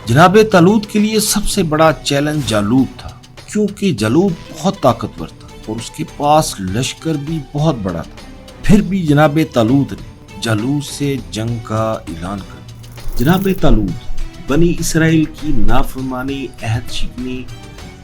جناب طالوت کے لیے سب سے بڑا چیلنج جالوت تھا، کیونکہ جالوت بہت طاقتور تھا اور اس کے پاس لشکر بھی بہت بڑا تھا۔ پھر بھی جناب طالوت نے جالوت سے جنگ کا اعلان کر دیا۔ جناب طالوت بنی اسرائیل کی نافرمانی، عہد شکنی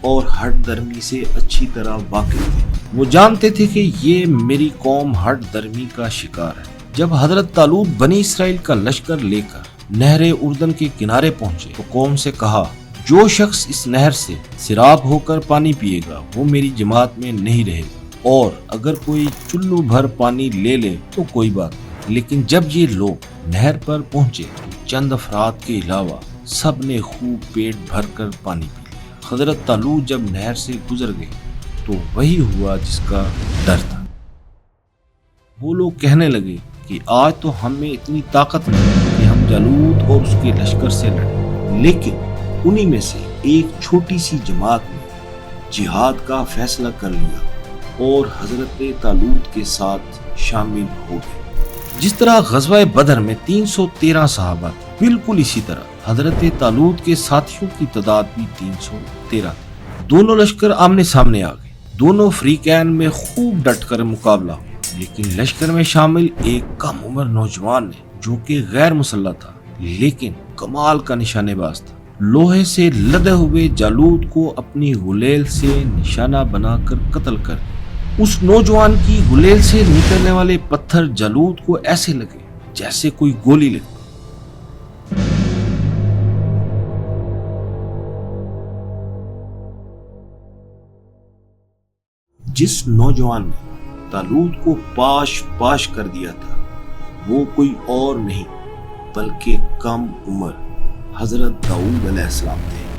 اور ہٹ درمی سے اچھی طرح واقف تھے۔ وہ جانتے تھے کہ یہ میری قوم ہٹ درمی کا شکار ہے۔ جب حضرت طالوت بنی اسرائیل کا لشکر لے کر نہر اردن کے کنارے پہنچے تو قوم سے کہا، جو شخص اس نہر سے سیراب ہو کر پانی پیے گا وہ میری جماعت میں نہیں رہے گا، اور اگر کوئی چلو بھر پانی لے لے تو کوئی بات نہیں۔ لیکن جب یہ لوگ نہر پر پہنچے تو چند افراد کے علاوہ سب نے خوب پیٹ بھر کر پانی پی لیا۔ حضرت طالوت جب نہر سے گزر گئے تو وہی ہوا جس کا ڈر تھا۔ وہ لوگ کہنے لگے کہ آج تو ہم میں اتنی طاقت نہیں کہ ہم جالوت اور اس کے لشکر سے لڑیں، لیکن انہی میں سے ایک چھوٹی سی جماعت نے جہاد کا فیصلہ کر لیا اور حضرت طالوت کے ساتھ شامل ہو گئے۔ جس طرح غزوہ بدر میں 313 صحابہ تھے، بالکل اسی طرح حضرت طالوت کے ساتھیوں کی تعداد بھی 313 تھی۔ دونوں لشکر آمنے سامنے آ گئے۔ دونوں فریقین میں خوب ڈٹ کر مقابلہ ہوا، لیکن لشکر میں شامل ایک کم عمر نوجوان نے، جو کہ غیر مسلح تھا لیکن کمال کا نشانے باز تھا، لوہے سے لدے ہوئے جالوت کو اپنی غلیل سے نشانہ بنا کر قتل کر دیا۔ اس نوجوان کی غلیل سے نکلنے والے پتھر جالوت کو ایسے لگے جیسے کوئی گولی لگی۔ جس نوجوان نے طالوت کو پاش پاش کر دیا تھا وہ کوئی اور نہیں بلکہ کم عمر حضرت داؤد علیہ السلام تھے۔